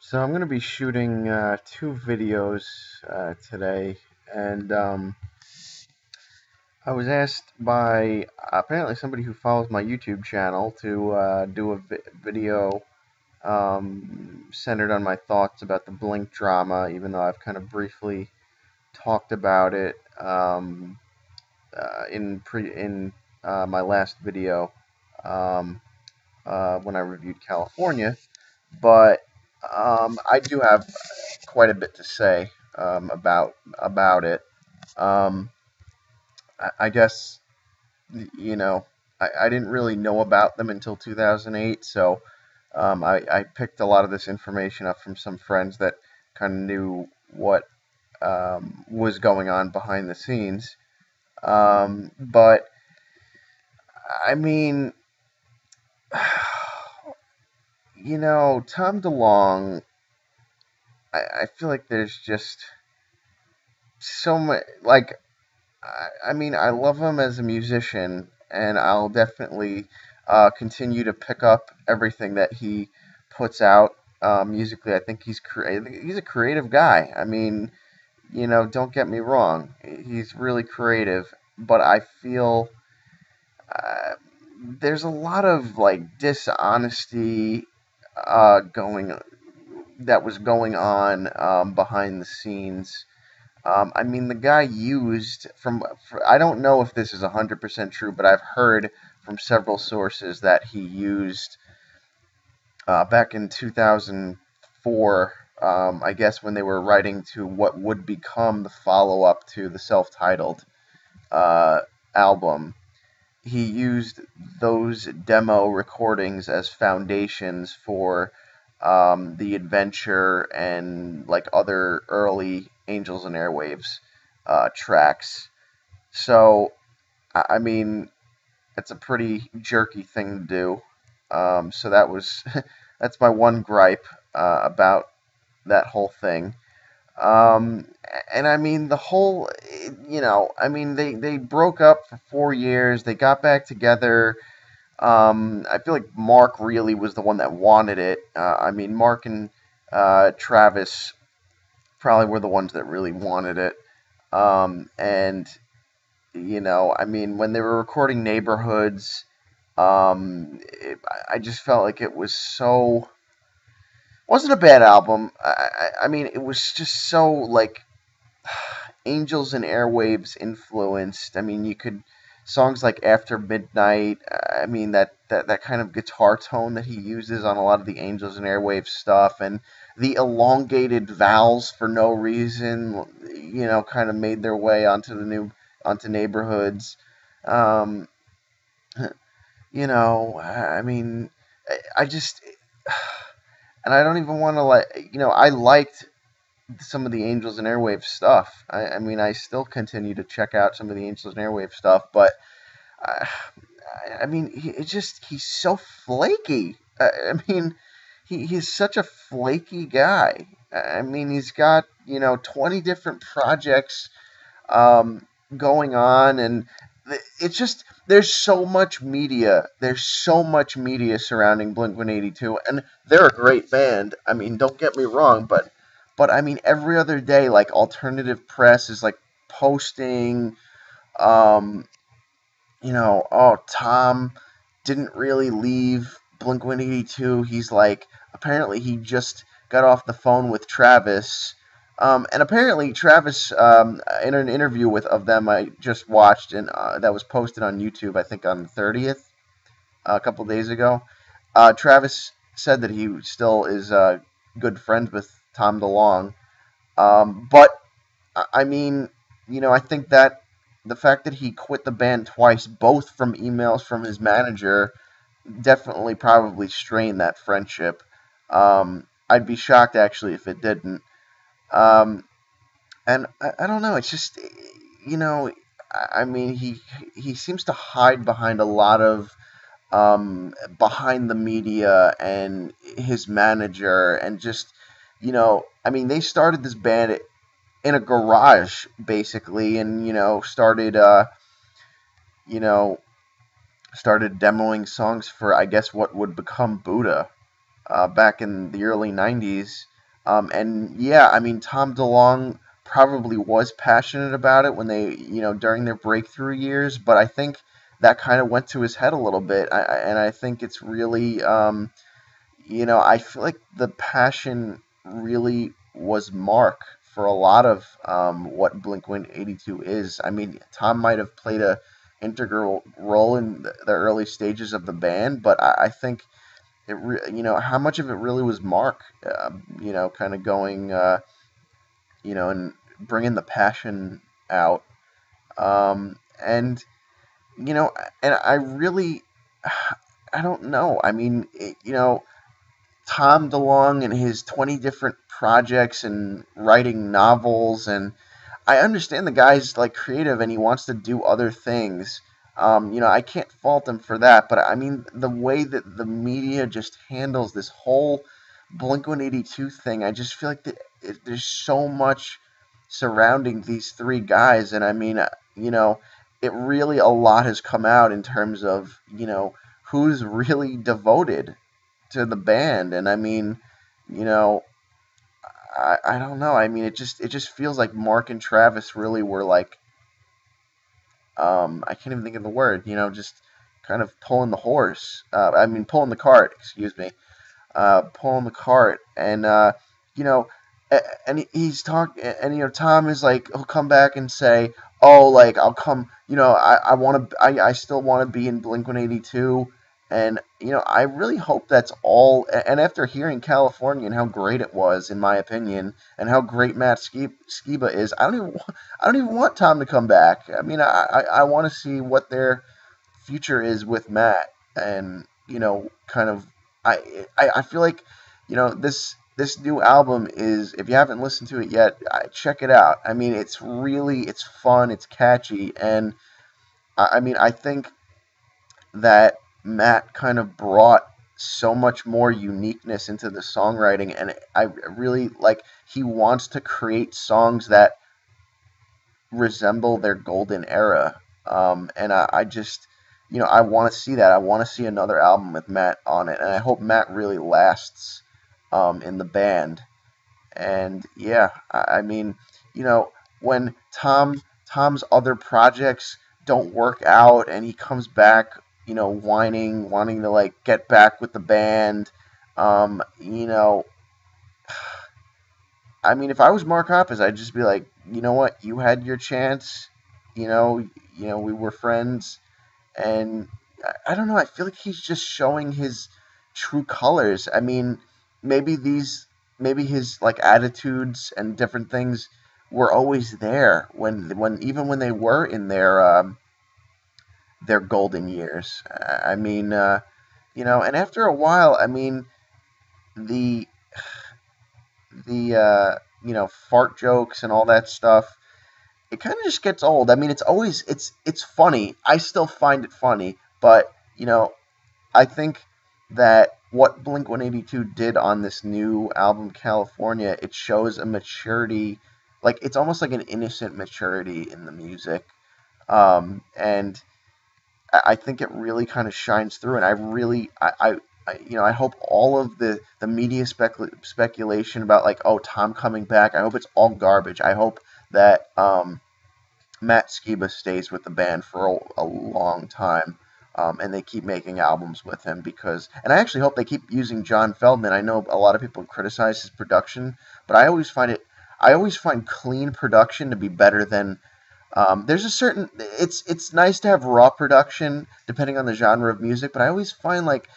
So I'm going to be shooting two videos today, and I was asked by apparently somebody who follows my YouTube channel to do a video centered on my thoughts about the Blink drama, even though I've kind of briefly talked about it in my last video um, when I reviewed California. But I do have quite a bit to say about it. Um, I guess I didn't really know about them until 2008, so I picked a lot of this information up from some friends that kind of knew what was going on behind the scenes. But I mean, Tom DeLonge, I feel like there's just so much. Like, I mean, I love him as a musician, and I'll definitely continue to pick up everything that he puts out musically. I think he's a creative guy. I mean, don't get me wrong, he's really creative, but I feel uh, there's a lot of like dishonesty going that was going on behind the scenes. I mean, the guy used I don't know if this is 100% true, but I've heard from several sources that he used back in 2004, I guess when they were writing to what would become the follow up to the self titled uh, album. He used those demo recordings as foundations for the Adventure and like other early Angels and Airwaves tracks. So, I mean, it's a pretty jerky thing to do. So that was that's my one gripe about that whole thing. Um, and I mean the whole, I mean they broke up for 4 years. They got back together. I feel like Mark really was the one that wanted it. I mean, Mark and Travis probably were the ones that really wanted it. And I mean, when they were recording Neighborhoods, I just felt like it was so wasn't a bad album. I mean, it was just so like Angels and Airwaves influenced. I mean, you could songs like After Midnight. I mean, that kind of guitar tone that he uses on a lot of the Angels and Airwaves stuff, and the elongated vowels for no reason. Kind of made their way onto Neighborhoods. Um, I mean, I just and I don't even want to I liked some of the Angels and Airwaves stuff. I mean, I still continue to check out some of the Angels and Airwaves stuff, but I, I mean, he's so flaky. I mean, he's such a flaky guy. I mean, he's got 20 different projects going on, and it's just there's so much media. There's so much media surrounding Blink 182, and they're a great band. I mean, don't get me wrong, but I mean, every other day, like alternative press is like posting, um, oh, Tom didn't really leave Blink 182. He's like, apparently he just got off the phone with Travis. And apparently Travis, in an interview of them I just watched and that was posted on YouTube, I think on the 30th, a couple days ago. Travis said that he still is good friends with Tom DeLonge. But I mean, I think that the fact that he quit the band twice, both from emails from his manager, definitely probably strained that friendship. I'd be shocked actually if it didn't. Um, and I don't know. It's just, you know, I mean, he seems to hide behind a lot of behind the media and his manager, and just, I mean, they started this band in a garage basically, and you know started demoing songs for I guess what would become Buddha back in the early '90s. And yeah, I mean, Tom DeLonge probably was passionate about it when they, during their breakthrough years, but I think that kind of went to his head a little bit. And I think it's really, I feel like the passion really was Mark for a lot of what Blink 182 is. I mean, Tom might have played a integral role in the early stages of the band, but I think how much of it really was Mark, kind of going, and bringing the passion out. And you know, and I really, I don't know. I mean, Tom DeLonge and his 20 different projects and writing novels, and I understand the guy's like creative and he wants to do other things. I can't fault him for that, but I mean the way that the media just handles this whole Blink 182 thing, I just feel like there's so much surrounding these three guys, and I mean, it really a lot has come out in terms of who's really devoted to the band, and I mean, you know, I don't know. I mean, it just feels like Mark and Travis really were like, I can't even think of the word. Just kind of pulling the horse. I mean, pulling the cart. Excuse me. Pulling the cart, and you know, and he's talking, and Tom is like, he'll come back and say, "Oh, like I'll come. I want to. I still want to be in Blink 182." And I really hope that's all. And after hearing California and how great it was, in my opinion, and how great Matt Skiba is, I don't even want Tom to come back. I mean, I want to see what their future is with Matt, and kind of, I feel like this new album is, if you haven't listened to it yet, check it out. I mean, it's fun, it's catchy, and I mean, I think that Matt kind of brought so much more uniqueness into the songwriting, and I really like, he wants to create songs that resemble their golden era. And I just, I want to see that. I want to see another album with Matt on it, and I hope Matt really lasts in the band. And yeah, I mean, when Tom's other projects don't work out, and he comes back, whining, wanting to like get back with the band. Um, you know, I mean, if I was Mark Hoppus, I'd just be like, you know what, you had your chance. We were friends, and I don't know. I feel like he's just showing his true colors. I mean, maybe maybe his like attitudes and different things were always there when even when they were in their golden years. I mean, and after a while, I mean, the fart jokes and all that stuff, it kind of just gets old. I mean, it's funny. I still find it funny, but I think that what Blink 182 did on this new album, California, it shows a maturity, like it's almost like an innocent maturity in the music, and I think it really kind of shines through. And I really, I hope all of the media speculation about like, oh, Tom coming back, I hope it's all garbage. I hope that Matt Skiba stays with the band for a long time, and they keep making albums with him, and I actually hope they keep using John Feldman. I know a lot of people criticize his production, but I always find clean production to be better than. There's a certain, it's nice to have raw production depending on the genre of music, but I always find like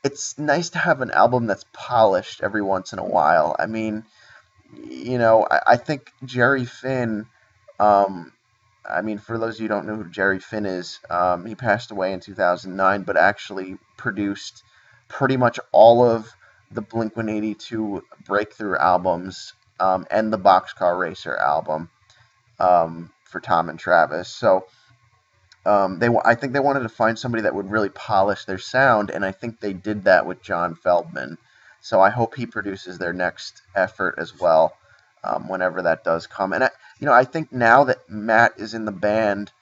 it's nice to have an album that's polished every once in a while. I mean, I think Jerry Finn. Um, I mean, for those of you who don't know who Jerry Finn is, he passed away in 2009, but actually produced pretty much all of the Blink 182 breakthrough albums, and the Boxcar Racer album, for Tom and Travis. So I think they wanted to find somebody that would really polish their sound, and I think they did that with John Feldman. So I hope he produces their next effort as well, whenever that does come. And I think now that Matt is in the band,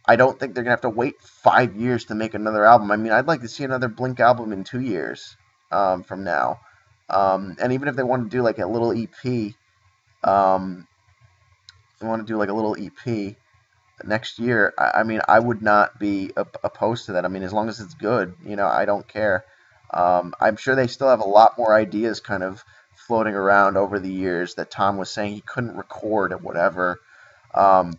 I don't think they're gonna have to wait 5 years to make another album. I mean, I'd like to see another Blink album in 2 years from now. And even if they want to do like a little EP, um, they want to do like a little EP next year. I mean, I would not be opposed to that. I mean, as long as it's good, I don't care. I'm sure they still have a lot more ideas kind of floating around over the years that Tom was saying he couldn't record or whatever. Um,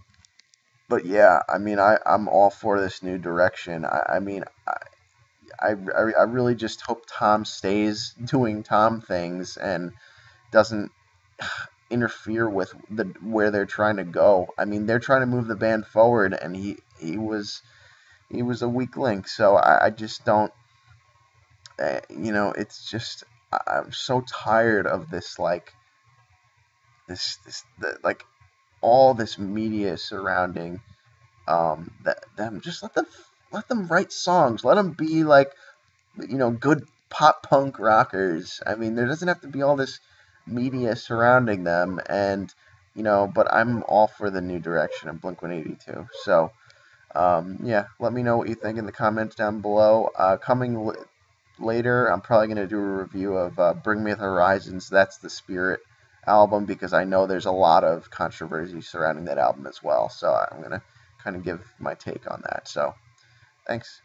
but yeah, I mean, I'm all for this new direction. I mean, I really just hope Tom stays doing Tom things and doesn't interfere with where they're trying to go. I mean, they're trying to move the band forward, and he was a weak link. So I just don't, it's just I'm so tired of this like all this media surrounding them. Just let them write songs. Let them be like good pop punk rockers. I mean, there doesn't have to be all this media surrounding them, and but I'm all for the new direction of Blink 182. So, yeah, let me know what you think in the comments down below. Coming later, I'm probably going to do a review of Bring Me the Horizons. That's the Spirit album, because I know there's a lot of controversy surrounding that album as well. So I'm going to kind of give my take on that. So, thanks.